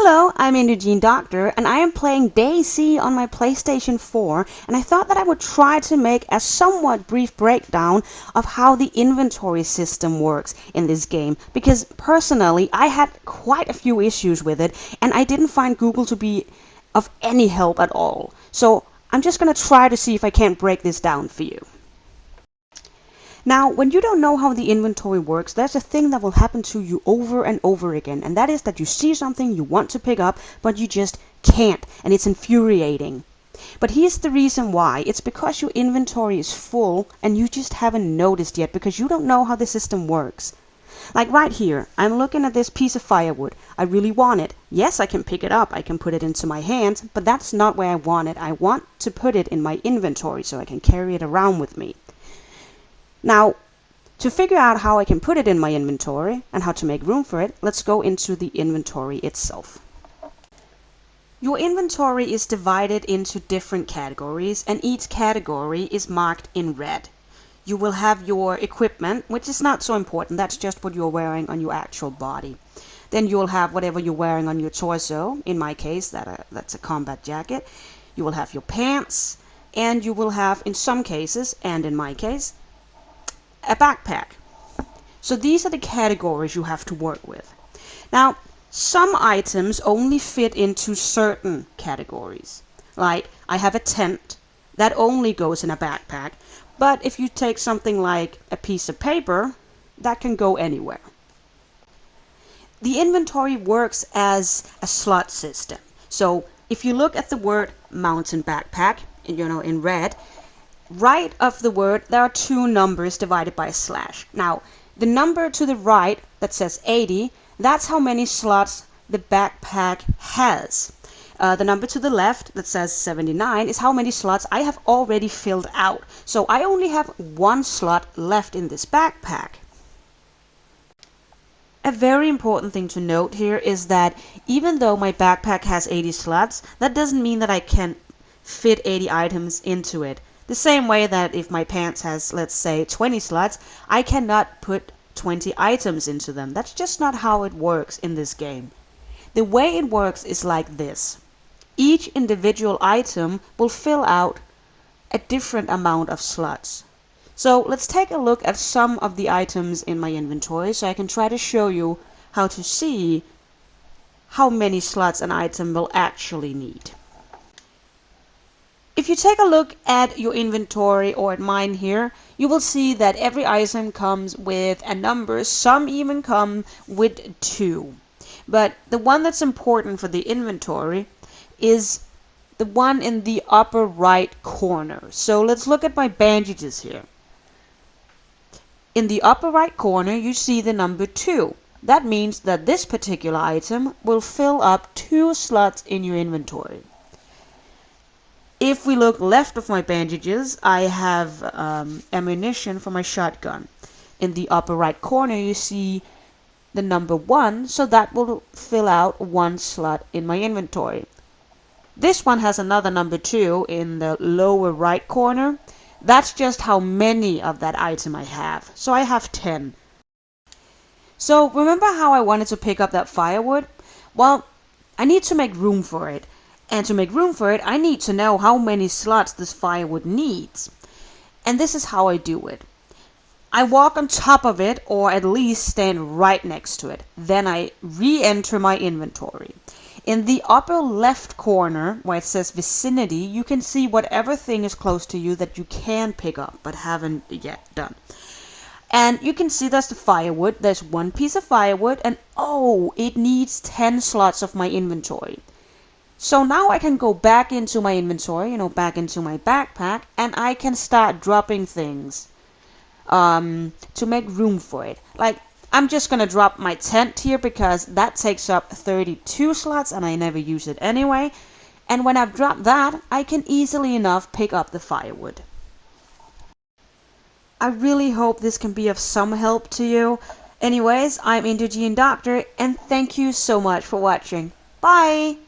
Hello, I'm Indogene Doctor, and I am playing DayZ on my PlayStation 4, and I thought that I would try to make a somewhat brief breakdown of how the inventory system works in this game, because personally I had quite a few issues with it, and I didn't find Google to be of any help at all. So I'm just gonna try to see if I can't break this down for you. Now, when you don't know how the inventory works, there's a thing that will happen to you over and over again, and that is that you see something you want to pick up, but you just can't, and it's infuriating. But here's the reason why. It's because your inventory is full, and you just haven't noticed yet because you don't know how the system works. Like right here, I'm looking at this piece of firewood. I really want it. Yes, I can pick it up, I can put it into my hands, but that's not where I want it. I want to put it in my inventory so I can carry it around with me. Now, to figure out how I can put it in my inventory and how to make room for it, let's go into the inventory itself. Your inventory is divided into different categories, and each category is marked in red. You will have your equipment, which is not so important, that's just what you're wearing on your actual body. Then you'll have whatever you're wearing on your torso, in my case that's a combat jacket. You will have your pants, and you will have, in some cases, and in my case, a backpack. So these are the categories you have to work with. Now, some items only fit into certain categories. Like, I have a tent that only goes in a backpack, but if you take something like a piece of paper, that can go anywhere. The inventory works as a slot system. So if you look at the word mountain backpack, in red, right of the word, there are two numbers divided by a slash. Now, the number to the right that says 80, that's how many slots the backpack has. The number to the left that says 79 is how many slots I have already filled out. So I only have one slot left in this backpack. A very important thing to note here is that even though my backpack has 80 slots, that doesn't mean that I can fit 80 items into it. The same way that if my pants has, let's say, 20 slots, I cannot put 20 items into them. That's just not how it works in this game. The way it works is like this. Each individual item will fill out a different amount of slots. So let's take a look at some of the items in my inventory so I can try to show you how to see how many slots an item will actually need. If you take a look at your inventory or at mine here, you will see that every item comes with a number. Some even come with 2. But the one that's important for the inventory is the one in the upper right corner. So let's look at my bandages here. In the upper right corner, you see the number 2. That means that this particular item will fill up 2 slots in your inventory. If we look left of my bandages, I have ammunition for my shotgun. In the upper right corner, you see the number 1, so that will fill out 1 slot in my inventory. This one has another number 2 in the lower right corner. That's just how many of that item I have. So I have 10. So remember how I wanted to pick up that firewood? Well, I need to make room for it. And to make room for it, I need to know how many slots this firewood needs. And this is how I do it. I walk on top of it, or at least stand right next to it. Then I re-enter my inventory. In the upper left corner, where it says vicinity, you can see whatever thing is close to you that you can pick up, but haven't yet done. And you can see there's the firewood. There's 1 piece of firewood, and oh, it needs 10 slots of my inventory. So now I can go back into my inventory, back into my backpack, and I can start dropping things to make room for it. Like, I'm just gonna drop my tent here because that takes up 32 slots and I never use it anyway. And when I've dropped that, I can easily enough pick up the firewood. I really hope this can be of some help to you. Anyways, I'm Indogene Doctor, and thank you so much for watching. Bye!